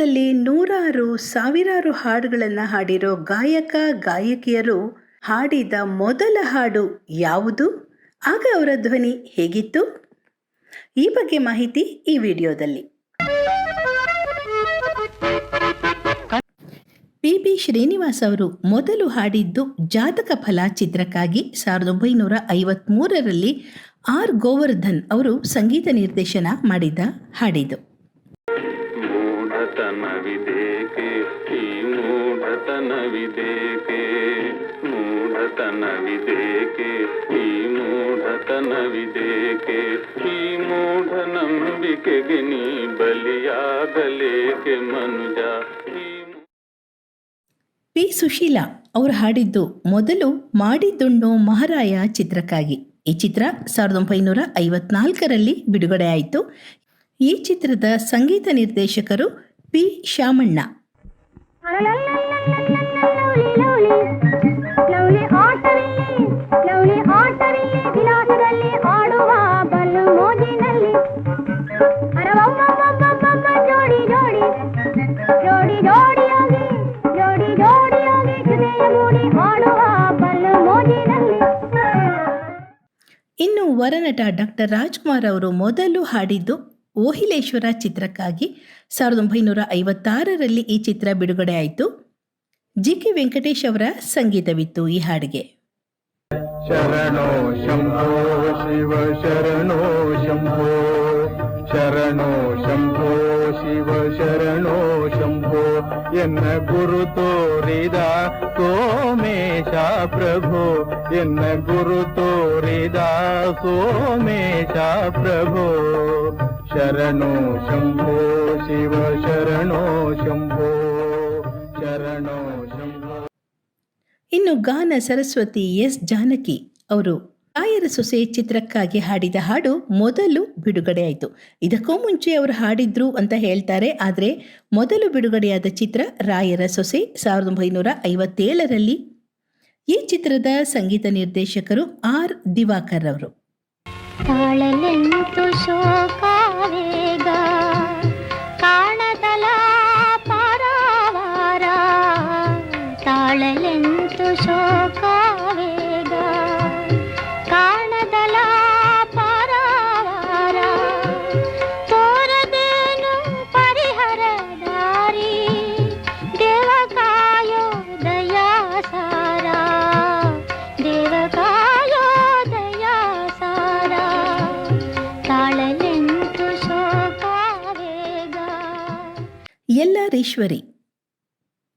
ಕನ್ನಡದಲ್ಲಿ ನೂರಾರು ಸಾವಿರಾರು ಹಾಡುಗಳನ್ನು ಹಾಡಿರೋ ಗಾಯಕ ಗಾಯಕಿಯರು ಹಾಡಿದ ಮೊದಲ ಹಾಡು ಯಾವುದು? ಆಗ ಅವರ ಧ್ವನಿ ಹೇಗಿತ್ತು? ಈ ಬಗ್ಗೆ ಮಾಹಿತಿ ಈ ವಿಡಿಯೋದಲ್ಲಿ. ಪಿ ಶ್ರೀನಿವಾಸ್ ಅವರು ಮೊದಲು ಹಾಡಿದ್ದು ಜಾತಕ ಫಲ ಚಿತ್ರಕ್ಕಾಗಿ 1953ರಲ್ಲಿ ಆರ್ ಗೋವರ್ಧನ್ ಅವರು ಸಂಗೀತ ನಿರ್ದೇಶನ ಮಾಡಿದ ಹಾಡಿದು. ಪಿ ಸುಶೀಲಾ ಅವರು ಹಾಡಿದ್ದು ಮೊದಲು ಮಾಡಿದ್ದುಣ್ಣೋ ಮಹಾರಾಯ ಚಿತ್ರಕ್ಕಾಗಿ. ಈ ಚಿತ್ರ 1954ರಲ್ಲಿ ಬಿಡುಗಡೆಯಾಯಿತು. ಈ ಚಿತ್ರದ ಸಂಗೀತ ನಿರ್ದೇಶಕರು ಪಿ ಶಾಮಣ್ಣ. ಇನ್ನು ವರನಟ ಡಾಕ್ಟರ್ ರಾಜ್ಕುಮಾರ್ ಅವರು ಮೊದಲು ಹಾಡಿದ್ದು ಓಹಿಲೇಶ್ವರ ಚಿತ್ರಕ್ಕಾಗಿ 1956ರಲ್ಲಿ ಈ ಚಿತ್ರ ಬಿಡುಗಡೆಯಾಯಿತು. ಜಿ.ಕೆ. ವೆಂಕಟೇಶ್ ಅವರ ಸಂಗೀತವಿತ್ತು ಈ ಹಾಡಿಗೆ. ಶರಣೋ ಶಂಭೋ ಶಿವ ಶರಣೋ ಶಂಭೋ ಶರಣೋ ಶಂಭೋ ಶಿವ ಶರಣೋ ಶಂಭೋ ಎನ್ನ ಗುರು ತೋರಿದ ಸೋಮೇಶ ಪ್ರಭೋ ಎನ್ನ ಗುರು ತೋರಿದ ಸೋಮೇಶ ಪ್ರಭೋ ಶರಣೋ ಶಂಭೋ ಶಿವ ಶರಣೋ ಶಂಭೋ ಶರಣೋ ಶಂಭೋ. ಇನ್ನು ಗಾನ ಸರಸ್ವತಿ ಎಸ್ ಜಾನಕಿ ಅವರು ರಾಯರ ಸೊಸೆ ಚಿತ್ರಕ್ಕಾಗಿ ಹಾಡಿದ ಹಾಡು ಮೊದಲು ಬಿಡುಗಡೆಯಾಯಿತು. ಇದಕ್ಕೂ ಮುಂಚೆ ಅವರು ಹಾಡಿದ್ರು ಅಂತ ಹೇಳ್ತಾರೆ. ಆದರೆ ಮೊದಲು ಬಿಡುಗಡೆಯಾದ ಚಿತ್ರ ರಾಯರ ಸೊಸೆ 1957ರಲ್ಲಿ. ಈ ಚಿತ್ರದ ಸಂಗೀತ ನಿರ್ದೇಶಕರು ಆರ್ ದಿವಾಕರ್ ಅವರು. ಎಲ್ಲಾರೀಶ್ವರಿ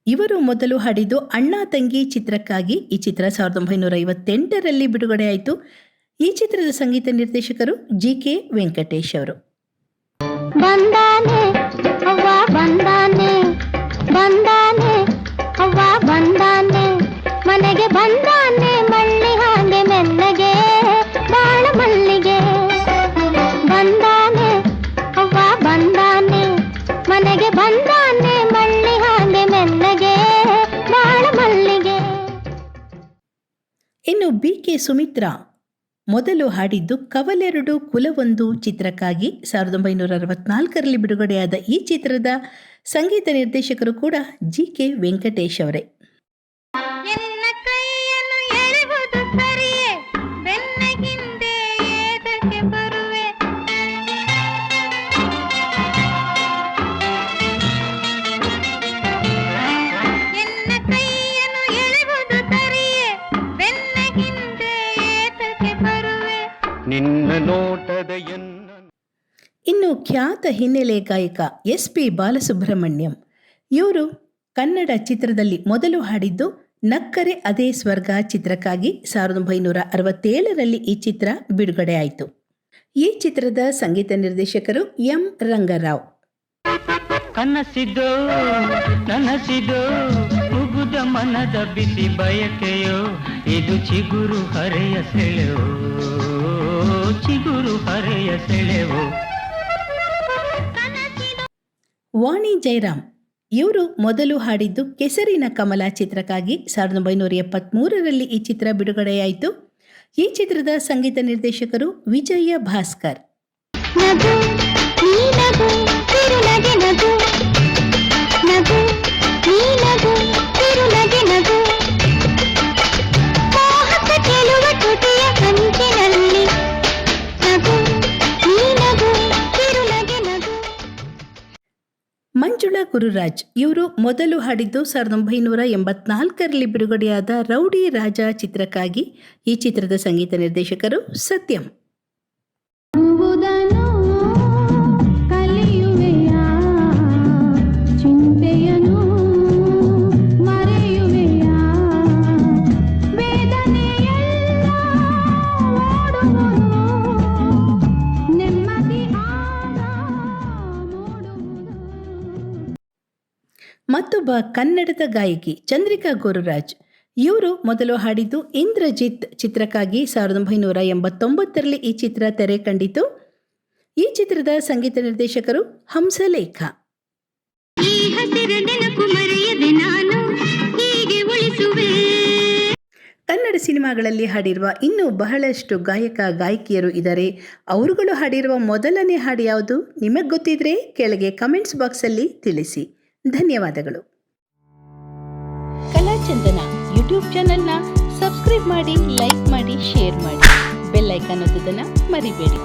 ಇವರು ಮೊದಲು ಹಾಡಿದ್ದು ಅಣ್ಣ ತಂಗಿ ಚಿತ್ರಕ್ಕಾಗಿ. ಈ ಚಿತ್ರ 1958ರಲ್ಲಿ ಬಿಡುಗಡೆಯಾಯಿತು. ಈ ಚಿತ್ರದ ಸಂಗೀತ ನಿರ್ದೇಶಕರು ಜಿ.ಕೆ. ವೆಂಕಟೇಶ್ ಅವರು. ಮನೆಗೆ ಬಂದಾನೆ ಮಳ್ಳಿ ಹಾಗೆ ಮೆಲ್ಲಗೆ ಬಾಳ ಮಲ್ಲಿಗೆ ಬಂದಾನೆ ಅವ್ವ ಬಂದಾನೆ ಮನೆಗೆ ಬಂದಾನೆ ಮಳ್ಳಿ ಹಾಗೆ ಮೆಲ್ಲಗೆ ಬಾಳ ಮಲ್ಲಿಗೆ. ಇನ್ನು ಬಿ.ಕೆ. ಸುಮಿತ್ರಾ ಮೊದಲು ಹಾಡಿದ್ದು ಕವಲೆರಡು ಕುಲವೊಂದು ಚಿತ್ರಕ್ಕಾಗಿ 1964ರಲ್ಲಿ ಬಿಡುಗಡೆಯಾದ ಈ ಚಿತ್ರದ ಸಂಗೀತ ನಿರ್ದೇಶಕರು ಕೂಡ ಜಿ.ಕೆ. ವೆಂಕಟೇಶ್ ಅವರೇ. ಇನ್ನು ಖ್ಯಾತ ಹಿನ್ನೆಲೆ ಗಾಯಕ ಎಸ್.ಪಿ. ಬಾಲಸುಬ್ರಹ್ಮಣ್ಯಂ ಇವರು ಕನ್ನಡ ಚಿತ್ರದಲ್ಲಿ ಮೊದಲು ಹಾಡಿದ್ದು ನಕ್ಕರೆ ಅದೇ ಸ್ವರ್ಗ ಚಿತ್ರಕ್ಕಾಗಿ 1967ರಲ್ಲಿ ಈ ಚಿತ್ರ ಬಿಡುಗಡೆಯಾಯಿತು. ಈ ಚಿತ್ರದ ಸಂಗೀತ ನಿರ್ದೇಶಕರು ಎಂ ರಂಗರಾವ್. ಕನಸಿದೋ ನನಸಿದೋ ಮುಗುದ ಮನದ ಬಿಸಿ ಬಯಕೆಯೋ ಇದು ಚಿಗುರು ಹರೆಯ ಸೆಳೆವೋ ಚಿಗುರು ಹರೆಯ ಸೆಳೆವೋ. ವಾಣಿ ಜಯರಾಮ್ ಇವರು ಮೊದಲು ಹಾಡಿದ್ದು ಕೆಸರಿನ ಕಮಲ ಚಿತ್ರಕ್ಕಾಗಿ 1973ರಲ್ಲಿ ಈ ಚಿತ್ರ ಬಿಡುಗಡೆಯಾಯಿತು. ಈ ಚಿತ್ರದ ಸಂಗೀತ ನಿರ್ದೇಶಕರು ವಿಜಯ ಭಾಸ್ಕರ್. ನಗು ನೀನಗು ತಿರುನಗೆ ನಗು ಮೋಹಕ ಚೆಲುವ ತುಟಿಯ ಕಂಚಿನಲ್ಲಿ ನಗು ನೀನಗು ತಿರುನಗೆ ನಗು. ಮಂಜುಳಾ ಗುರುರಾಜ್ ಇವರು ಮೊದಲು ಹಾಡಿದ್ದು 1984ರಲ್ಲಿ ಬಿಡುಗಡೆಯಾದ ರೌಡಿ ರಾಜ ಚಿತ್ರಕ್ಕಾಗಿ. ಈ ಚಿತ್ರದ ಸಂಗೀತ ನಿರ್ದೇಶಕರು ಸತ್ಯಂ. ಎಂಬುದನ್ನು ಕಲಿಯುವೆಯಾ ಚಿಂತೆಯನು ಮರೆಯುವೆಯಾ ವೇದನೆಯೆಲ್ಲ ಓಡುವುದು ನೆಮ್ಮದಿ ಆಗ ಮೂಡುವುದು. ಮತ್ತೊಬ್ಬ ಕನ್ನಡದ ಗಾಯಕಿ ಚಂದ್ರಿಕಾ ಗುರುರಾಜ್ ಇವರು ಮೊದಲು ಹಾಡಿದ್ದು ಇಂದ್ರಜಿತ್ ಚಿತ್ರಕ್ಕಾಗಿ. 1989ರಲ್ಲಿ ಈ ಚಿತ್ರ ತೆರೆ ಕಂಡಿತು. ಈ ಚಿತ್ರದ ಸಂಗೀತ ನಿರ್ದೇಶಕರು ಹಂಸಲೇಖ. ಈ ಹಸಿರ ನೆನಪು ಮರೆಯದೆ ನಾನು ಹೀಗೆ ಉಳಿಸುವೆ. ಕನ್ನಡ ಸಿನಿಮಾಗಳಲ್ಲಿ ಹಾಡಿರುವ ಇನ್ನೂ ಬಹಳಷ್ಟು ಗಾಯಕ ಗಾಯಕಿಯರು ಇದ್ದಾರೆ. ಅವರುಗಳು ಹಾಡಿರುವ ಮೊದಲನೇ ಹಾಡು ಯಾವುದು ನಿಮಗೆ ಗೊತ್ತಿದ್ರೆ ಕೆಳಗೆ ಕಮೆಂಟ್ಸ್ ಬಾಕ್ಸಲ್ಲಿ ತಿಳಿಸಿ. ಧನ್ಯವಾದಗಳು. ಕಲಾಚಂದನ ಯೂಟ್ಯೂಬ್ ಚಾನಲ್ನ ಸಬ್ಸ್ಕ್ರೈಬ್ ಮಾಡಿ, ಲೈಕ್ ಮಾಡಿ, ಶೇರ್ ಮಾಡಿ. ಬೆಲ್ ಐಕಾನ್ ಒತ್ತೋದನ್ನು ಮರಿಬೇಡಿ.